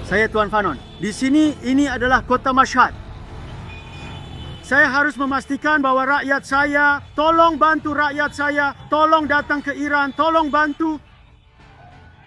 Saya Tuan Fanon. Di sini ini adalah kota Mashhad. Saya harus memastikan bahwa rakyat saya, tolong bantu rakyat saya, tolong datang ke Iran, tolong bantu.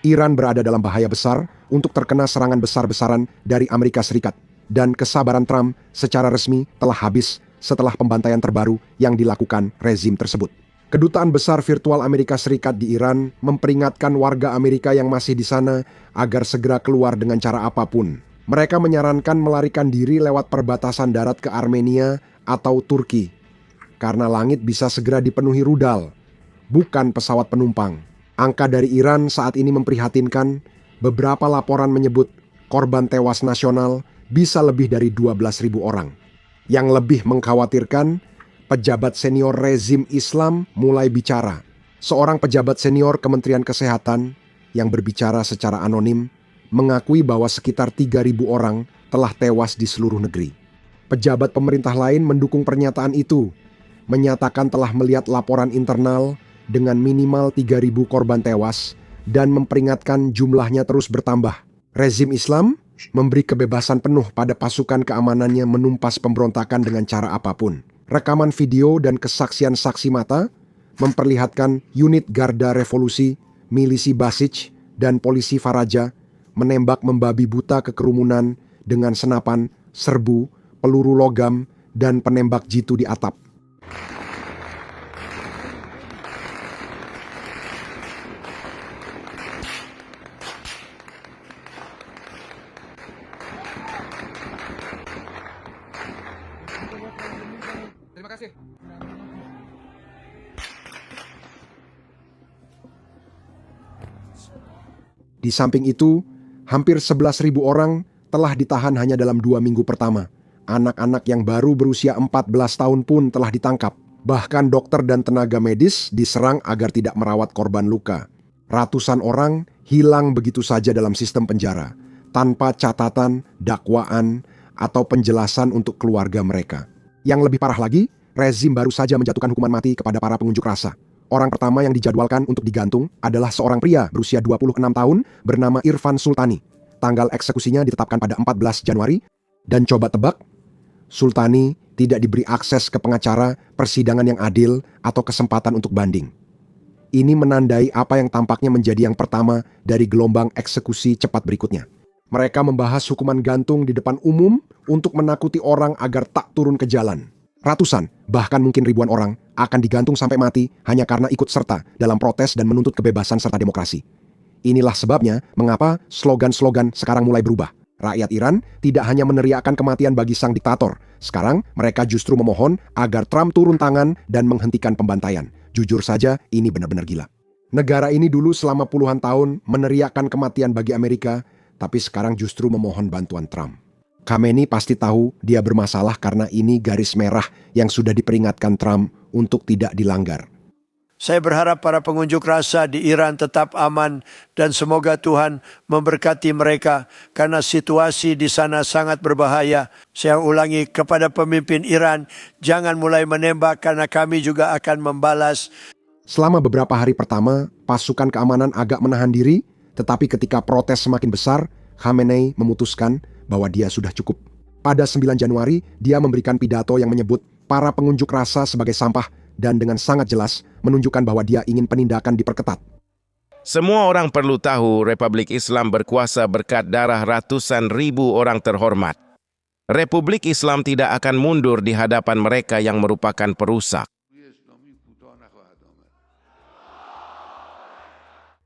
Iran berada dalam bahaya besar untuk terkena serangan besar-besaran dari Amerika Serikat. Dan kesabaran Trump secara resmi telah habis setelah pembantaian terbaru yang dilakukan rezim tersebut. Kedutaan Besar Virtual Amerika Serikat di Iran memperingatkan warga Amerika yang masih di sana agar segera keluar dengan cara apapun. Mereka menyarankan melarikan diri lewat perbatasan darat ke Armenia atau Turki. Karena langit bisa segera dipenuhi rudal, bukan pesawat penumpang. Angka dari Iran saat ini memprihatinkan. Beberapa laporan menyebut korban tewas nasional bisa lebih dari 12.000 orang. Yang lebih mengkhawatirkan, pejabat senior rezim Islam mulai bicara. Seorang pejabat senior Kementerian Kesehatan yang berbicara secara anonim mengakui bahwa sekitar 3.000 orang telah tewas di seluruh negeri. Pejabat pemerintah lain mendukung pernyataan itu, menyatakan telah melihat laporan internal dengan minimal 3.000 korban tewas dan memperingatkan jumlahnya terus bertambah. Rezim Islam memberi kebebasan penuh pada pasukan keamanannya menumpas pemberontakan dengan cara apapun. Rekaman video dan kesaksian saksi mata memperlihatkan unit Garda Revolusi, milisi Basij, dan polisi Faraja menembak membabi buta ke kerumunan dengan senapan, serbu, peluru logam, dan penembak jitu di atap. Terima kasih. Di samping itu, hampir 11.000 orang telah ditahan hanya dalam 2 minggu pertama. Anak-anak yang baru berusia 14 tahun pun telah ditangkap. Bahkan dokter dan tenaga medis diserang agar tidak merawat korban luka. Ratusan orang hilang begitu saja dalam sistem penjara, tanpa catatan, dakwaan, atau penjelasan untuk keluarga mereka. Yang lebih parah lagi, rezim baru saja menjatuhkan hukuman mati kepada para pengunjuk rasa. Orang pertama yang dijadwalkan untuk digantung adalah seorang pria berusia 26 tahun bernama Irfan Sultani. Tanggal eksekusinya ditetapkan pada 14 Januari. Dan coba tebak, Sultani tidak diberi akses ke pengacara, persidangan yang adil, atau kesempatan untuk banding. Ini menandai apa yang tampaknya menjadi yang pertama dari gelombang eksekusi cepat berikutnya. Mereka membahas hukuman gantung di depan umum untuk menakuti orang agar tak turun ke jalan. Ratusan, bahkan mungkin ribuan orang akan digantung sampai mati hanya karena ikut serta dalam protes dan menuntut kebebasan serta demokrasi. Inilah sebabnya mengapa slogan-slogan sekarang mulai berubah. Rakyat Iran tidak hanya meneriakkan kematian bagi sang diktator. Sekarang mereka justru memohon agar Trump turun tangan dan menghentikan pembantaian. Jujur saja, ini benar-benar gila. Negara ini dulu selama puluhan tahun meneriakkan kematian bagi Amerika, tapi sekarang justru memohon bantuan Trump. Khamenei pasti tahu dia bermasalah karena ini garis merah yang sudah diperingatkan Trump untuk tidak dilanggar. Saya berharap para pengunjuk rasa di Iran tetap aman dan semoga Tuhan memberkati mereka karena situasi di sana sangat berbahaya. Saya ulangi kepada pemimpin Iran, jangan mulai menembak karena kami juga akan membalas. Selama beberapa hari pertama, pasukan keamanan agak menahan diri, tetapi ketika protes semakin besar, Khamenei memutuskan bahwa dia sudah cukup. Pada 9 Januari, dia memberikan pidato yang menyebut para pengunjuk rasa sebagai sampah dan dengan sangat jelas menunjukkan bahwa dia ingin penindakan diperketat. Semua orang perlu tahu Republik Islam berkuasa berkat darah ratusan ribu orang terhormat. Republik Islam tidak akan mundur di hadapan mereka yang merupakan perusak.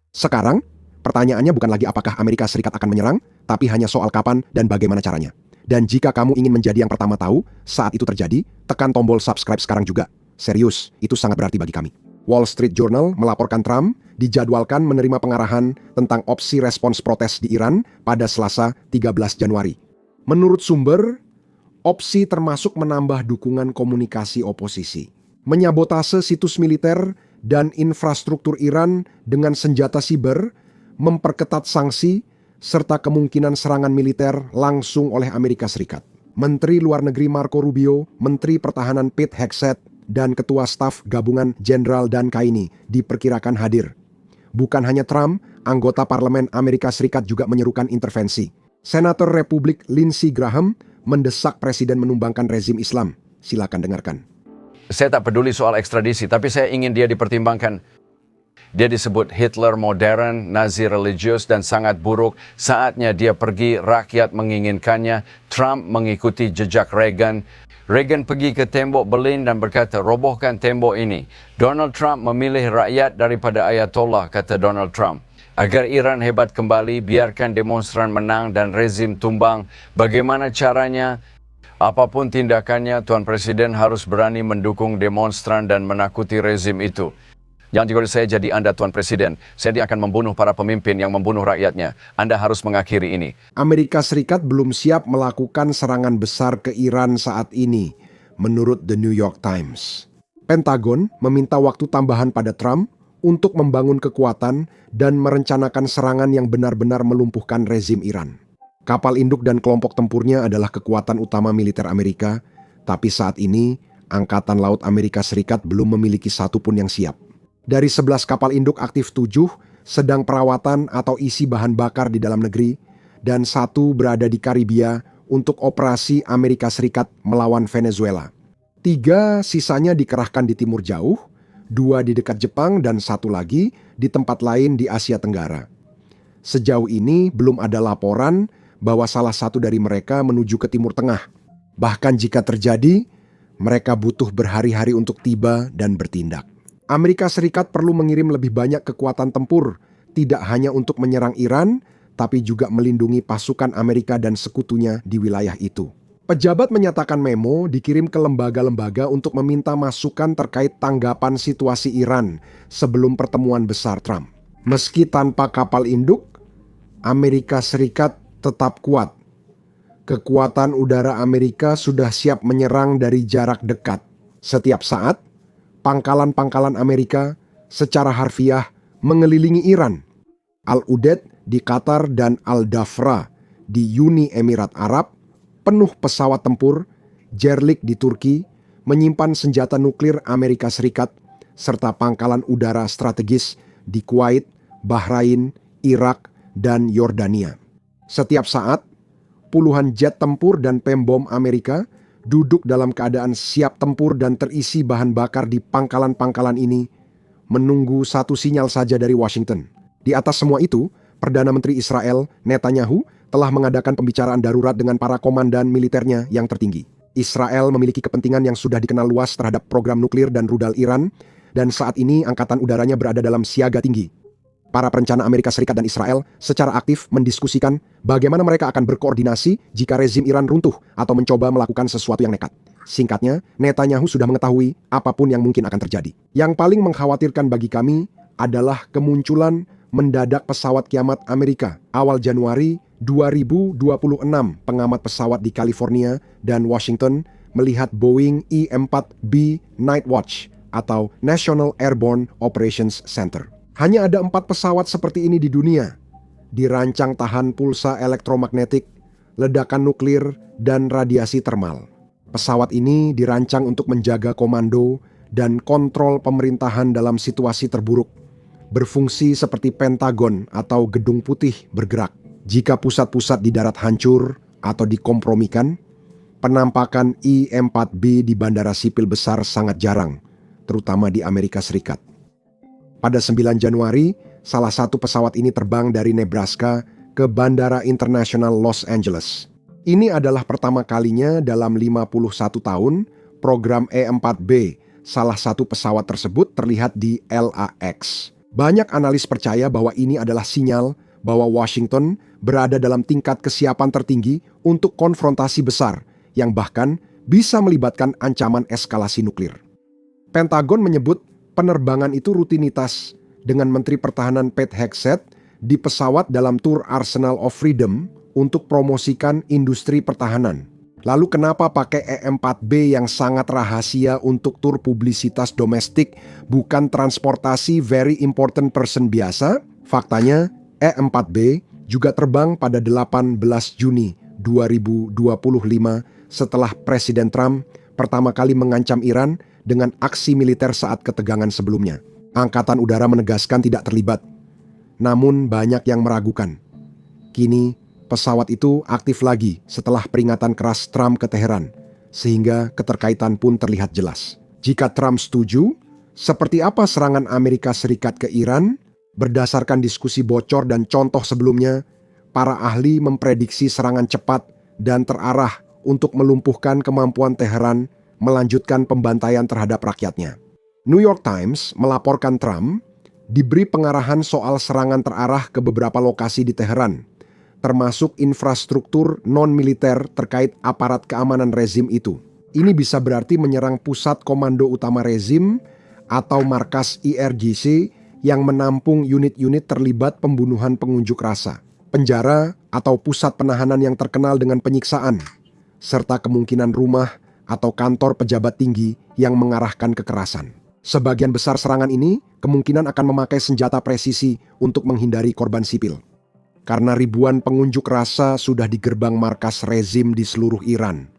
Sekarang, pertanyaannya bukan lagi apakah Amerika Serikat akan menyerang, tapi hanya soal kapan dan bagaimana caranya. Dan jika kamu ingin menjadi yang pertama tahu saat itu terjadi, tekan tombol subscribe sekarang juga. Serius, itu sangat berarti bagi kami. Wall Street Journal melaporkan Trump dijadwalkan menerima pengarahan tentang opsi respons protes di Iran pada Selasa 13 Januari. Menurut sumber, opsi termasuk menambah dukungan komunikasi oposisi, menyabotase situs militer dan infrastruktur Iran dengan senjata siber, memperketat sanksi, serta kemungkinan serangan militer langsung oleh Amerika Serikat. Menteri Luar Negeri Marco Rubio, Menteri Pertahanan Pete Hegseth, dan Ketua Staf Gabungan Jenderal Dan Kaini diperkirakan hadir. Bukan hanya Trump, anggota Parlemen Amerika Serikat juga menyerukan intervensi. Senator Republik Lindsey Graham mendesak Presiden menumbangkan rezim Islam. Silakan dengarkan. Saya tak peduli soal ekstradisi, tapi saya ingin dia dipertimbangkan. Dia disebut Hitler modern, Nazi religius, dan sangat buruk. Saatnya dia pergi, rakyat menginginkannya. Trump mengikuti jejak Reagan. Reagan pergi ke tembok Berlin dan berkata, robohkan tembok ini. Donald Trump memilih rakyat daripada Ayatollah, kata Donald Trump. Agar Iran hebat kembali, biarkan demonstran menang dan rezim tumbang. Bagaimana caranya? Apapun tindakannya, Tuan Presiden harus berani mendukung demonstran dan menakuti rezim itu. Jangan jika saya jadi Anda, Tuan Presiden, saya akan membunuh para pemimpin yang membunuh rakyatnya. Anda harus mengakhiri ini. Amerika Serikat belum siap melakukan serangan besar ke Iran saat ini, menurut The New York Times. Pentagon meminta waktu tambahan pada Trump untuk membangun kekuatan dan merencanakan serangan yang benar-benar melumpuhkan rezim Iran. Kapal induk dan kelompok tempurnya adalah kekuatan utama militer Amerika, tapi saat ini Angkatan Laut Amerika Serikat belum memiliki satupun yang siap. Dari 11 kapal induk aktif 7 sedang perawatan atau isi bahan bakar di dalam negeri, dan 1 berada di Karibia untuk operasi Amerika Serikat melawan Venezuela. 3 sisanya dikerahkan di Timur Jauh, 2 di dekat Jepang, dan 1 lagi di tempat lain di Asia Tenggara. Sejauh ini belum ada laporan bahwa salah satu dari mereka menuju ke Timur Tengah. Bahkan jika terjadi, mereka butuh berhari-hari untuk tiba dan bertindak. Amerika Serikat perlu mengirim lebih banyak kekuatan tempur, tidak hanya untuk menyerang Iran, tapi juga melindungi pasukan Amerika dan sekutunya di wilayah itu. Pejabat menyatakan memo dikirim ke lembaga-lembaga untuk meminta masukan terkait tanggapan situasi Iran sebelum pertemuan besar Trump. Meski tanpa kapal induk, Amerika Serikat tetap kuat. Kekuatan udara Amerika sudah siap menyerang dari jarak dekat. Setiap saat, pangkalan-pangkalan Amerika secara harfiah mengelilingi Iran. Al-Udeid di Qatar dan Al-Dhafra di Uni Emirat Arab penuh pesawat tempur, Jerlik di Turki menyimpan senjata nuklir Amerika Serikat, serta pangkalan udara strategis di Kuwait, Bahrain, Irak, dan Yordania. Setiap saat, puluhan jet tempur dan pembom Amerika duduk dalam keadaan siap tempur dan terisi bahan bakar di pangkalan-pangkalan ini, menunggu satu sinyal saja dari Washington. Di atas semua itu, Perdana Menteri Israel, Netanyahu, telah mengadakan pembicaraan darurat dengan para komandan militernya yang tertinggi. Israel memiliki kepentingan yang sudah dikenal luas terhadap program nuklir dan rudal Iran, dan saat ini angkatan udaranya berada dalam siaga tinggi. Para perencana Amerika Serikat dan Israel secara aktif mendiskusikan bagaimana mereka akan berkoordinasi jika rezim Iran runtuh atau mencoba melakukan sesuatu yang nekat. Singkatnya, Netanyahu sudah mengetahui apapun yang mungkin akan terjadi. Yang paling mengkhawatirkan bagi kami adalah kemunculan mendadak pesawat kiamat Amerika. Awal Januari 2026, pengamat pesawat di California dan Washington melihat Boeing E-4B Night Watch atau National Airborne Operations Center. Hanya ada 4 pesawat seperti ini di dunia, dirancang tahan pulsa elektromagnetik, ledakan nuklir, dan radiasi termal. Pesawat ini dirancang untuk menjaga komando dan kontrol pemerintahan dalam situasi terburuk, berfungsi seperti Pentagon atau Gedung Putih bergerak. Jika pusat-pusat di darat hancur atau dikompromikan, penampakan E-4B di bandara sipil besar sangat jarang, terutama di Amerika Serikat. Pada 9 Januari, salah satu pesawat ini terbang dari Nebraska ke Bandara Internasional Los Angeles. Ini adalah pertama kalinya dalam 51 tahun program E-4B, salah satu pesawat tersebut terlihat di LAX. Banyak analis percaya bahwa ini adalah sinyal bahwa Washington berada dalam tingkat kesiapan tertinggi untuk konfrontasi besar yang bahkan bisa melibatkan ancaman eskalasi nuklir. Pentagon menyebut penerbangan itu rutinitas dengan Menteri Pertahanan Pete Hegseth di pesawat dalam tur Arsenal of Freedom untuk promosikan industri pertahanan. Lalu kenapa pakai E-4B yang sangat rahasia untuk tur publisitas domestik, bukan transportasi very important person biasa? Faktanya, E-4B juga terbang pada 18 Juni 2025 setelah Presiden Trump pertama kali mengancam Iran dengan aksi militer saat ketegangan sebelumnya. Angkatan Udara menegaskan tidak terlibat. Namun banyak yang meragukan. Kini, Pesawat itu aktif lagi setelah peringatan keras Trump ke Teheran, sehingga keterkaitan pun terlihat jelas. Jika Trump setuju, seperti apa serangan Amerika Serikat ke Iran? Berdasarkan diskusi bocor dan contoh sebelumnya, para ahli memprediksi serangan cepat dan terarah untuk melumpuhkan kemampuan Teheran melanjutkan pembantaian terhadap rakyatnya. New York Times melaporkan Trump diberi pengarahan soal serangan terarah ke beberapa lokasi di Teheran, termasuk infrastruktur non-militer terkait aparat keamanan rezim itu. Ini bisa berarti menyerang pusat komando utama rezim atau markas IRGC yang menampung unit-unit terlibat pembunuhan pengunjuk rasa, penjara atau pusat penahanan yang terkenal dengan penyiksaan, serta kemungkinan rumah atau kantor pejabat tinggi yang mengarahkan kekerasan. Sebagian besar serangan ini kemungkinan akan memakai senjata presisi untuk menghindari korban sipil. Karena ribuan pengunjuk rasa sudah di gerbang markas rezim di seluruh Iran.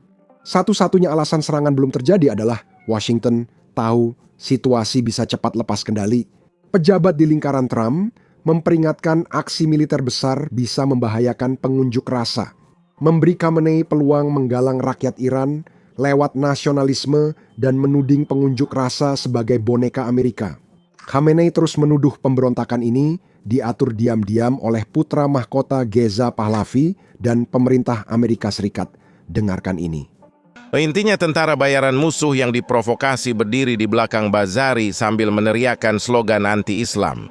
Satu-satunya alasan serangan belum terjadi adalah Washington tahu situasi bisa cepat lepas kendali. Pejabat di lingkaran Trump memperingatkan aksi militer besar bisa membahayakan pengunjuk rasa, memberi Khamenei peluang menggalang rakyat Iran lewat nasionalisme dan menuding pengunjuk rasa sebagai boneka Amerika. Khamenei terus menuduh pemberontakan ini diatur diam-diam oleh putra mahkota Geza Pahlavi dan pemerintah Amerika Serikat. Dengarkan ini. Intinya tentara bayaran musuh yang diprovokasi berdiri di belakang Bazari sambil meneriakkan slogan anti-Islam,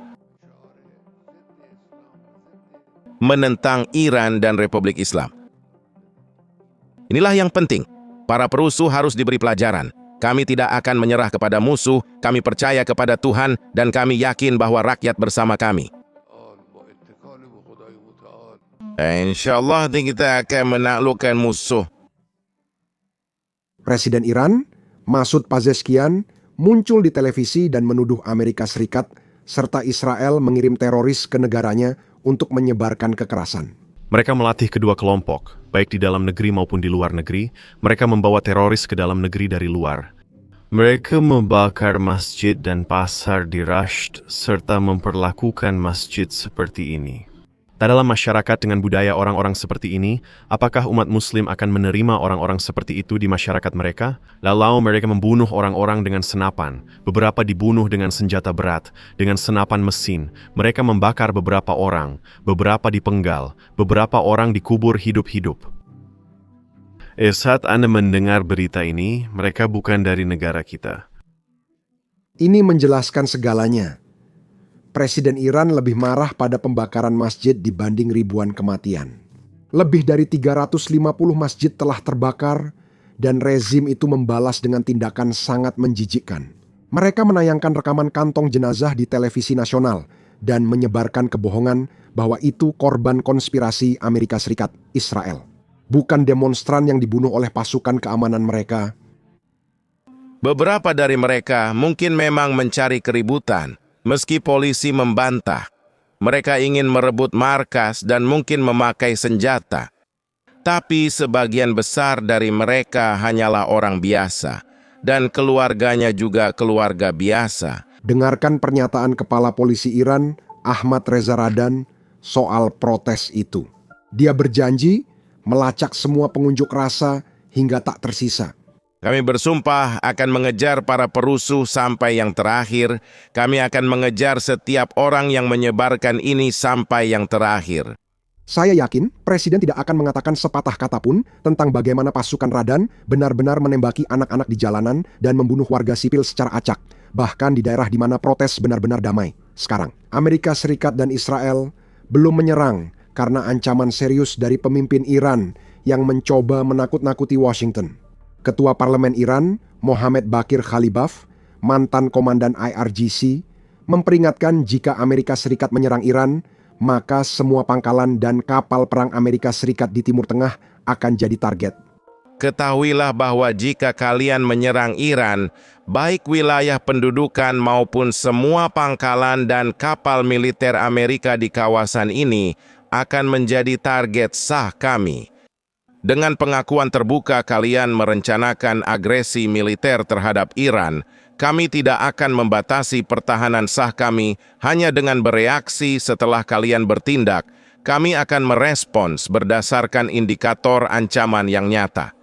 menentang Iran dan Republik Islam. Inilah yang penting. Para perusuh harus diberi pelajaran. Kami tidak akan menyerah kepada musuh, kami percaya kepada Tuhan, dan kami yakin bahwa rakyat bersama kami. InsyaAllah kita akan menaklukkan musuh. Presiden Iran, Masoud Pezeshkian, muncul di televisi dan menuduh Amerika Serikat serta Israel mengirim teroris ke negaranya untuk menyebarkan kekerasan. Mereka melatih kedua kelompok, baik di dalam negeri maupun di luar negeri. Mereka membawa teroris ke dalam negeri dari luar. Mereka membakar masjid dan pasar di Rasht, serta memperlakukan masjid seperti ini. Tak dalam masyarakat dengan budaya orang-orang seperti ini, apakah umat muslim akan menerima orang-orang seperti itu di masyarakat mereka? Lalu mereka membunuh orang-orang dengan senapan, beberapa dibunuh dengan senjata berat, dengan senapan mesin. Mereka membakar beberapa orang, beberapa dipenggal, beberapa orang dikubur hidup-hidup. Saat Anda mendengar berita ini, mereka bukan dari negara kita. Ini menjelaskan segalanya. Presiden Iran lebih marah pada pembakaran masjid dibanding ribuan kematian. Lebih dari 350 masjid telah terbakar dan rezim itu membalas dengan tindakan sangat menjijikkan. Mereka menayangkan rekaman kantong jenazah di televisi nasional dan menyebarkan kebohongan bahwa itu korban konspirasi Amerika Serikat, Israel. Bukan demonstran yang dibunuh oleh pasukan keamanan mereka. Beberapa dari mereka mungkin memang mencari keributan. Meski polisi membantah, mereka ingin merebut markas dan mungkin memakai senjata. Tapi sebagian besar dari mereka hanyalah orang biasa, dan keluarganya juga keluarga biasa. Dengarkan pernyataan Kepala Polisi Iran, Ahmad Reza Radan, soal protes itu. Dia berjanji melacak semua pengunjuk rasa hingga tak tersisa. Kami bersumpah akan mengejar para perusuh sampai yang terakhir. Kami akan mengejar setiap orang yang menyebarkan ini sampai yang terakhir. Saya yakin Presiden tidak akan mengatakan sepatah kata pun tentang bagaimana pasukan Radan benar-benar menembaki anak-anak di jalanan dan membunuh warga sipil secara acak, bahkan di daerah di mana protes benar-benar damai. Sekarang, Amerika Serikat dan Israel belum menyerang karena ancaman serius dari pemimpin Iran yang mencoba menakut-nakuti Washington. Ketua Parlemen Iran, Mohammed Bakir Khalibaf, mantan komandan IRGC, memperingatkan jika Amerika Serikat menyerang Iran, maka semua pangkalan dan kapal perang Amerika Serikat di Timur Tengah akan jadi target. Ketahuilah bahwa jika kalian menyerang Iran, baik wilayah pendudukan maupun semua pangkalan dan kapal militer Amerika di kawasan ini akan menjadi target sah kami. Dengan pengakuan terbuka kalian merencanakan agresi militer terhadap Iran, kami tidak akan membatasi pertahanan sah kami hanya dengan bereaksi setelah kalian bertindak. Kami akan merespons berdasarkan indikator ancaman yang nyata.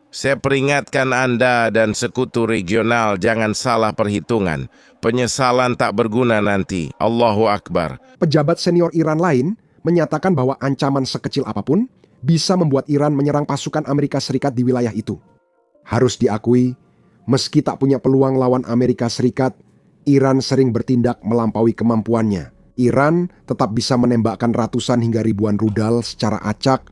Saya peringatkan Anda dan sekutu regional jangan salah perhitungan. Penyesalan tak berguna nanti. Allahu Akbar. Pejabat senior Iran lain menyatakan bahwa ancaman sekecil apapun bisa membuat Iran menyerang pasukan Amerika Serikat di wilayah itu. Harus diakui, meski tak punya peluang lawan Amerika Serikat, Iran sering bertindak melampaui kemampuannya. Iran tetap bisa menembakkan ratusan hingga ribuan rudal secara acak,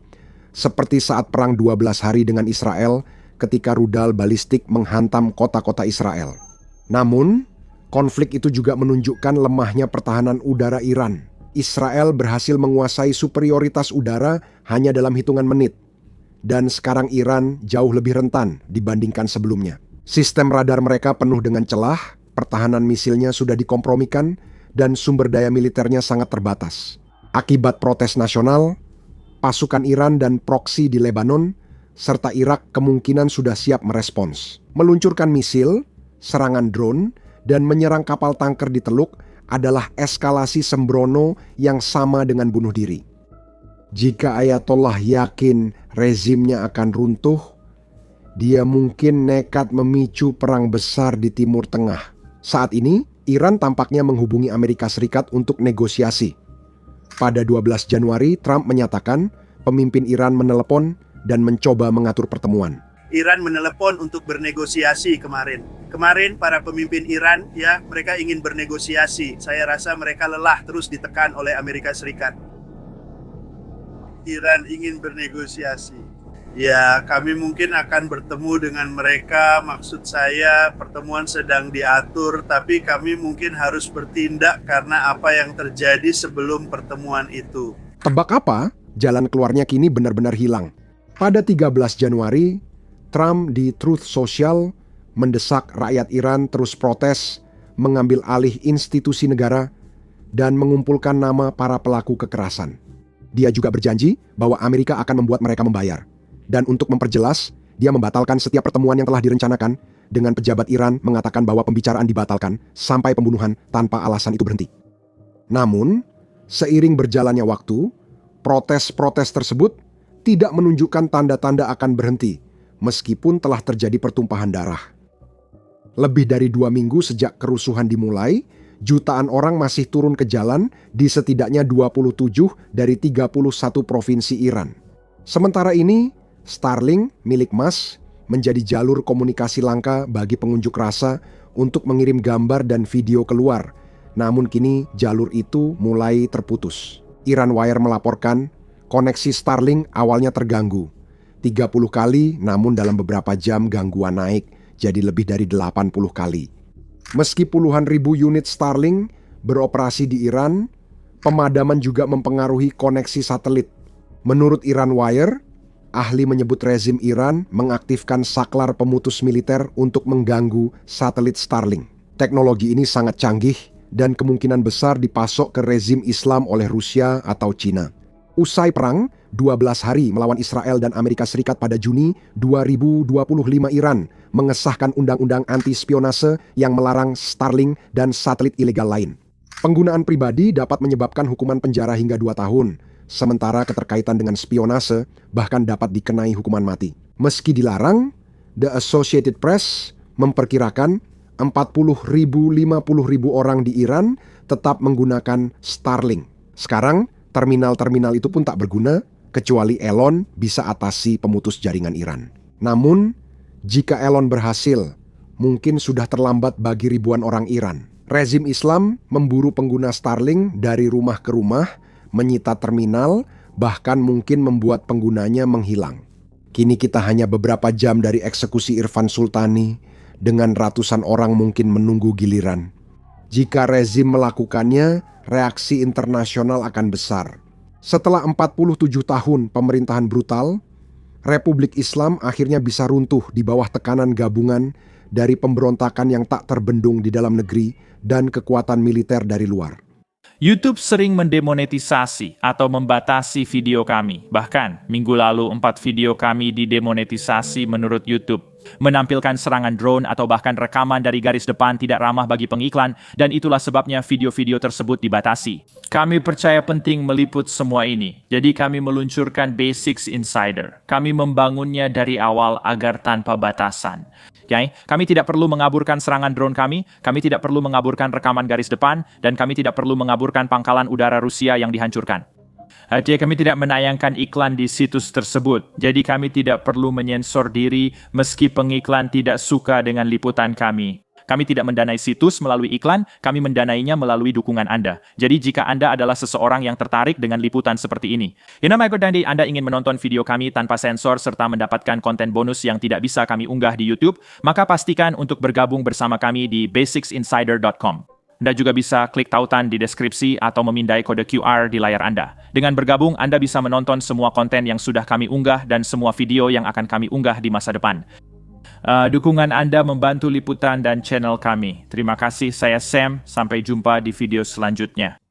seperti saat Perang 12 Hari dengan Israel ketika rudal balistik menghantam kota-kota Israel. Namun, konflik itu juga menunjukkan lemahnya pertahanan udara Iran. Israel berhasil menguasai superioritas udara hanya dalam hitungan menit. Dan sekarang Iran jauh lebih rentan dibandingkan sebelumnya. Sistem radar mereka penuh dengan celah, pertahanan misilnya sudah dikompromikan, dan sumber daya militernya sangat terbatas. Akibat protes nasional, pasukan Iran dan proksi di Lebanon, serta Irak kemungkinan sudah siap merespons. Meluncurkan misil, serangan drone, dan menyerang kapal tanker di Teluk adalah eskalasi sembrono yang sama dengan bunuh diri. Jika Ayatollah yakin rezimnya akan runtuh, dia mungkin nekat memicu perang besar di Timur Tengah. Saat ini, Iran tampaknya menghubungi Amerika Serikat untuk negosiasi. Pada 12 Januari, Trump menyatakan pemimpin Iran menelepon dan mencoba mengatur pertemuan. Iran menelepon untuk bernegosiasi kemarin. Kemarin para pemimpin Iran, mereka ingin bernegosiasi. Saya rasa mereka lelah terus ditekan oleh Amerika Serikat. Iran ingin bernegosiasi. Ya, kami mungkin akan bertemu dengan mereka. Maksud saya, pertemuan sedang diatur, tapi kami mungkin harus bertindak karena apa yang terjadi sebelum pertemuan itu. Tebak apa? Jalan keluarnya kini benar-benar hilang. Pada 13 Januari, Trump di Truth Social mendesak rakyat Iran terus protes, mengambil alih institusi negara, dan mengumpulkan nama para pelaku kekerasan. Dia juga berjanji bahwa Amerika akan membuat mereka membayar. Dan untuk memperjelas, dia membatalkan setiap pertemuan yang telah direncanakan dengan pejabat Iran mengatakan bahwa pembicaraan dibatalkan sampai pembunuhan tanpa alasan itu berhenti. Namun, seiring berjalannya waktu, protes-protes tersebut tidak menunjukkan tanda-tanda akan berhenti, meskipun telah terjadi pertumpahan darah. Lebih dari 2 minggu sejak kerusuhan dimulai, jutaan orang masih turun ke jalan di setidaknya 27 dari 31 provinsi Iran. Sementara ini, Starlink milik Musk menjadi jalur komunikasi langka bagi pengunjuk rasa untuk mengirim gambar dan video keluar. Namun kini jalur itu mulai terputus. Iran Wire melaporkan koneksi Starlink awalnya terganggu 30 kali, namun dalam beberapa jam gangguan naik jadi lebih dari 80 kali. Meski puluhan ribu unit Starlink beroperasi di Iran, pemadaman juga mempengaruhi koneksi satelit. Menurut Iran Wire, ahli menyebut rezim Iran mengaktifkan saklar pemutus militer untuk mengganggu satelit Starlink. Teknologi ini sangat canggih dan kemungkinan besar dipasok ke rezim Islam oleh Rusia atau Cina. Usai perang, 12 hari melawan Israel dan Amerika Serikat pada Juni 2025, Iran mengesahkan undang-undang anti-spionase yang melarang Starlink dan satelit ilegal lain. Penggunaan pribadi dapat menyebabkan hukuman penjara hingga 2 tahun, sementara keterkaitan dengan spionase bahkan dapat dikenai hukuman mati. Meski dilarang, The Associated Press memperkirakan 40.000-50.000 orang di Iran tetap menggunakan Starlink. Sekarang, terminal-terminal itu pun tak berguna, kecuali Elon bisa atasi pemutus jaringan Iran. Namun, jika Elon berhasil, mungkin sudah terlambat bagi ribuan orang Iran. Rezim Islam memburu pengguna Starlink dari rumah ke rumah, menyita terminal, bahkan mungkin membuat penggunanya menghilang. Kini kita hanya beberapa jam dari eksekusi Irfan Sultani, dengan ratusan orang mungkin menunggu giliran. Jika rezim melakukannya, reaksi internasional akan besar. Setelah 47 tahun pemerintahan brutal, Republik Islam akhirnya bisa runtuh di bawah tekanan gabungan dari pemberontakan yang tak terbendung di dalam negeri dan kekuatan militer dari luar. YouTube sering mendemonetisasi atau membatasi video kami. Bahkan, minggu lalu 4 video kami didemonetisasi menurut YouTube. menampilkan serangan drone atau bahkan rekaman dari garis depan tidak ramah bagi pengiklan, dan itulah sebabnya video-video tersebut dibatasi. Kami percaya penting meliput semua ini, jadi kami meluncurkan Basics Insider. Kami membangunnya dari awal agar tanpa batasan. Okay? Kami tidak perlu mengaburkan serangan drone kami tidak perlu mengaburkan rekaman garis depan, dan kami tidak perlu mengaburkan pangkalan udara Rusia yang dihancurkan. Artinya kami tidak menayangkan iklan di situs tersebut, jadi kami tidak perlu menyensor diri meski pengiklan tidak suka dengan liputan kami. Kami tidak mendanai situs melalui iklan, kami mendanainya melalui dukungan Anda. Jadi jika Anda adalah seseorang yang tertarik dengan liputan seperti ini, Anda ingin menonton video kami tanpa sensor serta mendapatkan konten bonus yang tidak bisa kami unggah di YouTube, maka pastikan untuk bergabung bersama kami di basicsinsider.com. Anda juga bisa klik tautan di deskripsi atau memindai kode QR di layar Anda. Dengan bergabung, Anda bisa menonton semua konten yang sudah kami unggah dan semua video yang akan kami unggah di masa depan. Dukungan Anda membantu liputan dan channel kami. Terima kasih, saya Sam. Sampai jumpa di video selanjutnya.